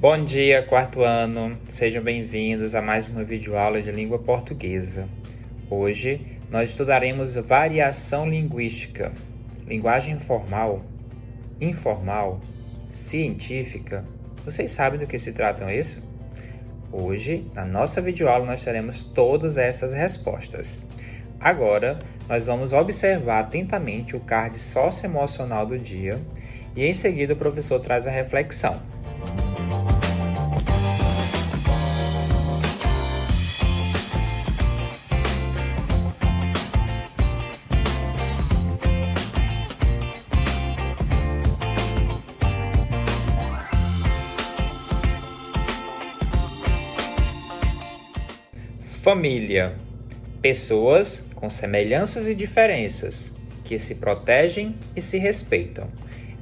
Bom dia, quarto ano! Sejam bem-vindos a mais uma videoaula de língua portuguesa. Hoje nós estudaremos variação linguística, linguagem formal, informal, científica. Vocês sabem do que se trata isso? Hoje, na nossa videoaula, nós teremos todas essas respostas. Agora, nós vamos observar atentamente o card socioemocional do dia e em seguida o professor traz a reflexão. Família. Pessoas com semelhanças e diferenças, que se protegem e se respeitam.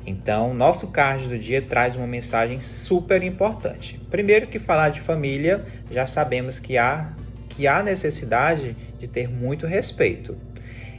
Então, nosso card do dia traz uma mensagem super importante. Primeiro que falar de família, já sabemos que há necessidade de ter muito respeito.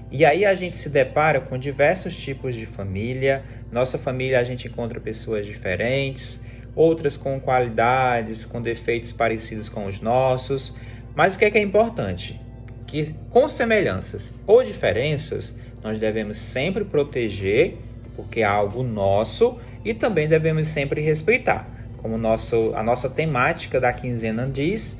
E aí a gente se depara com diversos tipos de família. Nossa família a gente encontra pessoas diferentes, outras com qualidades, com defeitos parecidos com os nossos. Mas o que é importante? Que com semelhanças ou diferenças, nós devemos sempre proteger, porque é algo nosso, e também devemos sempre respeitar. Como a nossa temática da quinzena diz,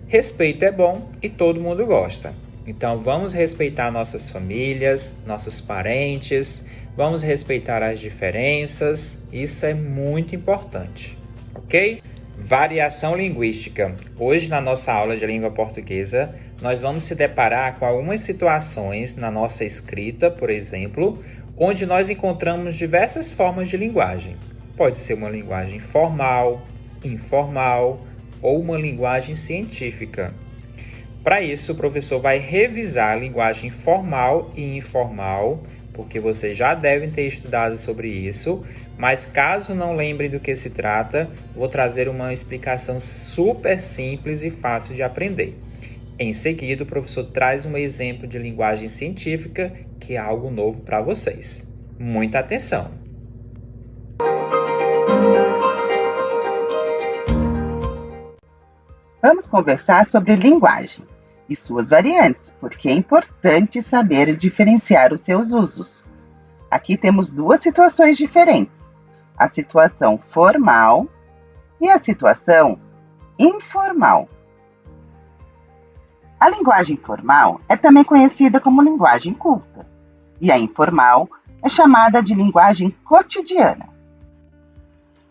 respeito é bom e todo mundo gosta. Então vamos respeitar nossas famílias, nossos parentes, vamos respeitar as diferenças, isso é muito importante, ok? Variação linguística. Hoje, na nossa aula de língua portuguesa, nós vamos se deparar com algumas situações na nossa escrita, por exemplo, onde nós encontramos diversas formas de linguagem. Pode ser uma linguagem formal, informal ou uma linguagem científica. Para isso, o professor vai revisar a linguagem formal e informal, porque vocês já devem ter estudado sobre isso, mas caso não lembrem do que se trata, vou trazer uma explicação super simples e fácil de aprender. Em seguida, o professor traz um exemplo de linguagem científica, que é algo novo para vocês. Muita atenção! Vamos conversar sobre linguagem e suas variantes, porque é importante saber diferenciar os seus usos. Aqui temos duas situações diferentes: a situação formal e a situação informal. A linguagem formal é também conhecida como linguagem culta, e a informal é chamada de linguagem cotidiana.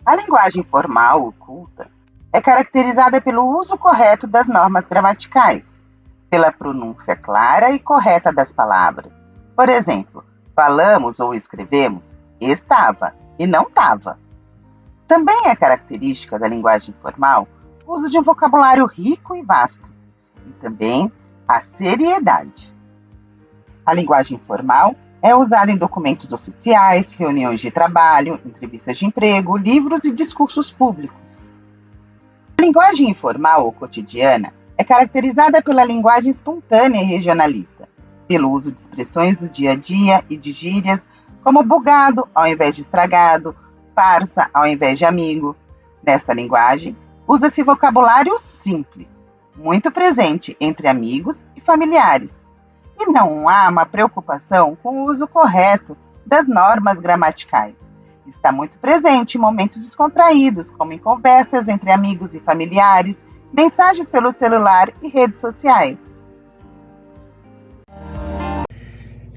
A linguagem formal ou culta é caracterizada pelo uso correto das normas gramaticais, pela pronúncia clara e correta das palavras. Por exemplo, falamos ou escrevemos estava e não tava. Também é característica da linguagem formal o uso de um vocabulário rico e vasto, e também a seriedade. A linguagem formal é usada em documentos oficiais, reuniões de trabalho, entrevistas de emprego, livros e discursos públicos. A linguagem informal ou cotidiana é caracterizada pela linguagem espontânea e regionalista, pelo uso de expressões do dia a dia e de gírias como bugado ao invés de estragado, parça ao invés de amigo. Nessa linguagem, usa-se vocabulário simples, muito presente entre amigos e familiares, e não há uma preocupação com o uso correto das normas gramaticais. Está muito presente em momentos descontraídos, como em conversas entre amigos e familiares, mensagens pelo celular e redes sociais.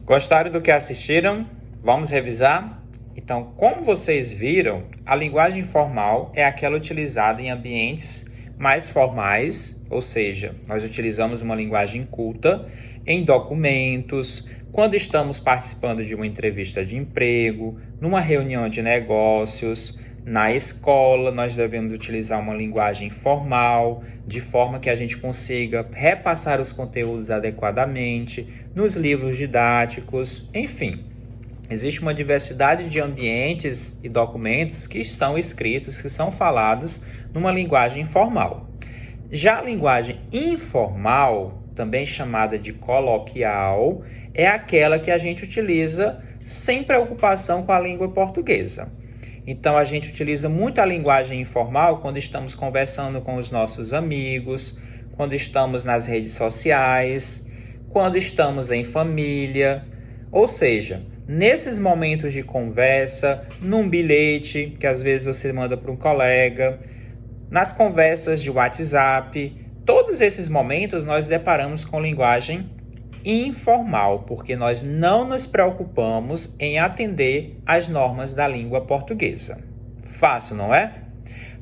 Gostaram do que assistiram? Vamos revisar? Então, como vocês viram, a linguagem formal é aquela utilizada em ambientes mais formais, ou seja, nós utilizamos uma linguagem culta em documentos, quando estamos participando de uma entrevista de emprego, numa reunião de negócios, na escola, nós devemos utilizar uma linguagem formal, de forma que a gente consiga repassar os conteúdos adequadamente, nos livros didáticos, enfim. Existe uma diversidade de ambientes e documentos que estão escritos, que são falados numa linguagem formal. Já a linguagem informal, também chamada de coloquial, é aquela que a gente utiliza sem preocupação com a língua portuguesa. Então a gente utiliza muito a linguagem informal quando estamos conversando com os nossos amigos, quando estamos nas redes sociais, quando estamos em família. Ou seja, nesses momentos de conversa, num bilhete que às vezes você manda para um colega, nas conversas de WhatsApp, todos esses momentos nós deparamos com linguagem informal, porque nós não nos preocupamos em atender às normas da língua portuguesa. Fácil, não é?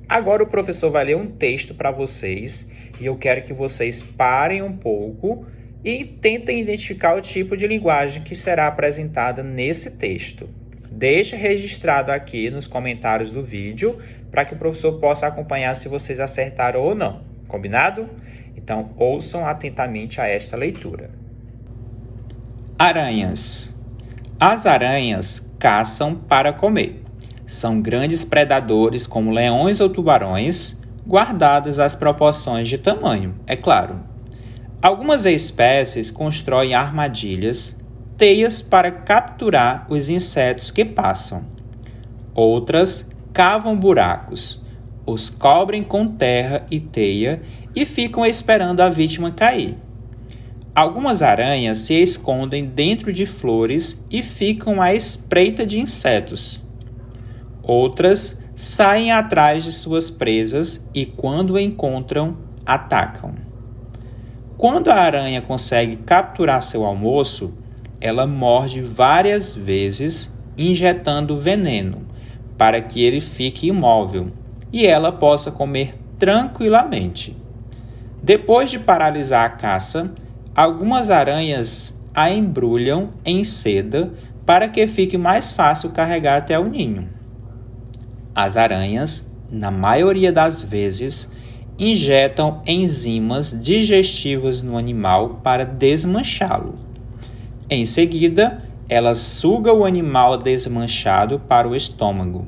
Agora o professor vai ler um texto para vocês e eu quero que vocês parem um pouco e tentem identificar o tipo de linguagem que será apresentada nesse texto. Deixe registrado aqui nos comentários do vídeo para que o professor possa acompanhar se vocês acertaram ou não. Combinado? Então, ouçam atentamente a esta leitura. Aranhas. As aranhas caçam para comer. São grandes predadores como leões ou tubarões, guardadas as proporções de tamanho, é claro. Algumas espécies constroem armadilhas, teias para capturar os insetos que passam. Outras cavam buracos, os cobrem com terra e teia e ficam esperando a vítima cair. Algumas aranhas se escondem dentro de flores e ficam à espreita de insetos. Outras saem atrás de suas presas e, quando encontram, atacam. Quando a aranha consegue capturar seu almoço, ela morde várias vezes, injetando veneno, para que ele fique imóvel e ela possa comer tranquilamente. Depois de paralisar a caça, algumas aranhas a embrulham em seda para que fique mais fácil carregar até o ninho. As aranhas, na maioria das vezes, injetam enzimas digestivas no animal para desmanchá-lo. Em seguida, ela suga o animal desmanchado para o estômago.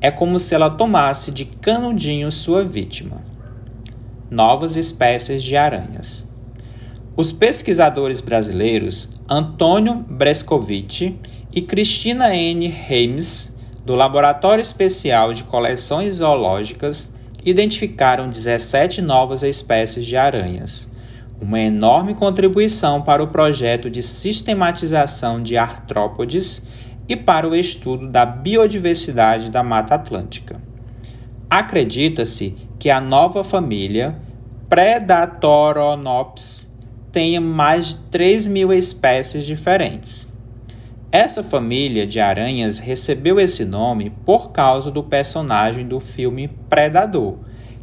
É como se ela tomasse de canudinho sua vítima. Novas espécies de aranhas. Os pesquisadores brasileiros Antônio Brescovitch e Cristina N. Reimes, do Laboratório Especial de Coleções Zoológicas, identificaram 17 novas espécies de aranhas, uma enorme contribuição para o projeto de sistematização de artrópodes e para o estudo da biodiversidade da Mata Atlântica. Acredita-se que a nova família Predatoronopsis tenha mais de 3.000 espécies diferentes. Essa família de aranhas recebeu esse nome por causa do personagem do filme Predador,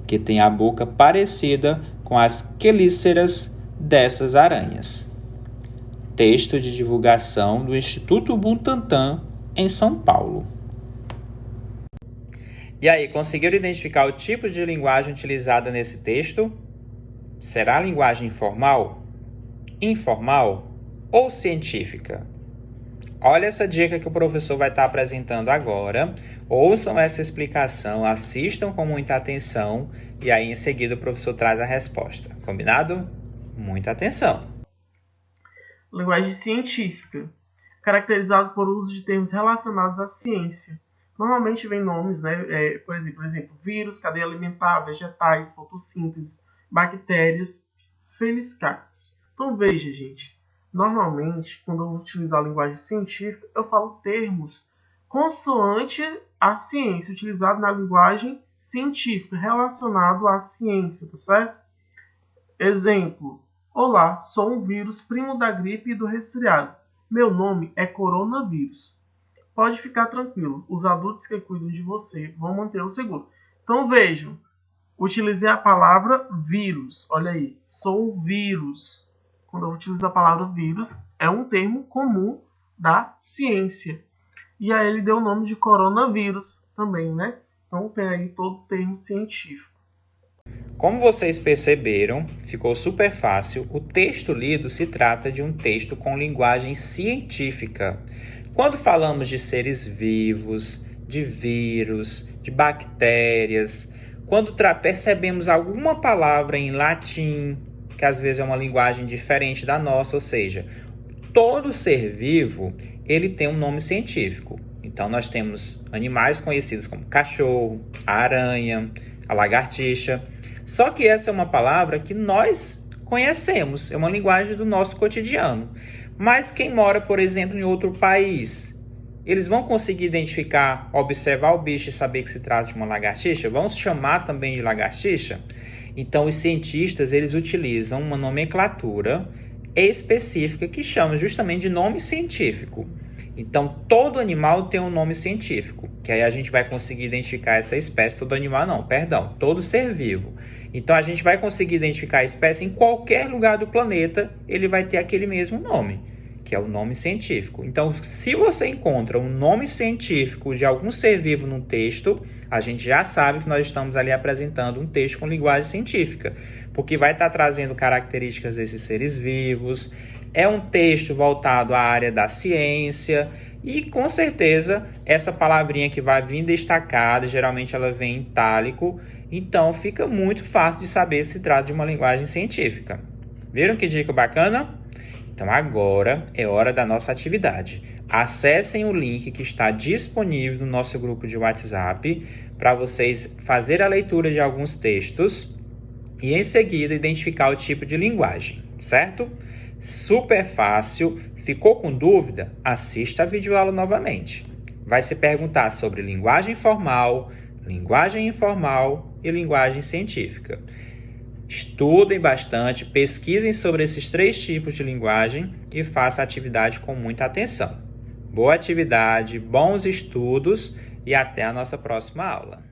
que tem a boca parecida com as quelíceras dessas aranhas. Texto de divulgação do Instituto Butantan, em São Paulo. E aí, conseguiram identificar o tipo de linguagem utilizada nesse texto? Será linguagem formal, informal ou científica? Olha essa dica que o professor vai estar apresentando agora. Ouçam essa explicação, assistam com muita atenção e aí em seguida o professor traz a resposta. Combinado? Muita atenção. Linguagem científica, caracterizado por uso de termos relacionados à ciência. Normalmente vem nomes, por exemplo, vírus, cadeia alimentar, vegetais, fotossíntese, bactérias, feliscaptos. Então veja, gente, normalmente quando eu utilizar a linguagem científica, eu falo termos consoante à ciência, utilizado na linguagem científica, relacionado à ciência, tá certo? Exemplo: olá, sou um vírus primo da gripe e do resfriado. Meu nome é coronavírus. Pode ficar tranquilo, os adultos que cuidam de você vão mantê-lo seguro. Então vejam, utilizei a palavra vírus. Olha aí, sou um vírus. Quando eu utilizo a palavra vírus, é um termo comum da ciência. E aí ele deu o nome de coronavírus também, né? Então tem aí todo o termo científico. Como vocês perceberam, ficou super fácil. O texto lido se trata de um texto com linguagem científica. Quando falamos de seres vivos, de vírus, de bactérias, quando percebemos alguma palavra em latim, que às vezes é uma linguagem diferente da nossa, ou seja, todo ser vivo ele tem um nome científico. Então, nós temos animais conhecidos como cachorro, a aranha, a lagartixa. Só que essa é uma palavra que nós conhecemos, é uma linguagem do nosso cotidiano. Mas quem mora, por exemplo, em outro país, eles vão conseguir identificar, observar o bicho e saber que se trata de uma lagartixa? Vão se chamar também de lagartixa? Então, os cientistas, eles utilizam uma nomenclatura específica que chama justamente de nome científico. Então, todo animal tem um nome científico, que aí a gente vai conseguir identificar essa espécie. Todo animal não, perdão, todo ser vivo. Então, a gente vai conseguir identificar a espécie em qualquer lugar do planeta, ele vai ter aquele mesmo nome, que é o nome científico. Então, se você encontra um nome científico de algum ser vivo num texto, a gente já sabe que nós estamos ali apresentando um texto com linguagem científica, porque vai estar trazendo características desses seres vivos. É um texto voltado à área da ciência e, com certeza, essa palavrinha que vai vir destacada, geralmente ela vem em itálico, então fica muito fácil de saber se trata de uma linguagem científica. Viram que dica bacana? Então agora é hora da nossa atividade. Acessem o link que está disponível no nosso grupo de WhatsApp para vocês fazerem a leitura de alguns textos e em seguida identificar o tipo de linguagem, certo? Super fácil. Ficou com dúvida? Assista a videoaula novamente. Vai se perguntar sobre linguagem formal, linguagem informal e linguagem científica. Estudem bastante, pesquisem sobre esses 3 tipos de linguagem e façam a atividade com muita atenção. Boa atividade, bons estudos e até a nossa próxima aula.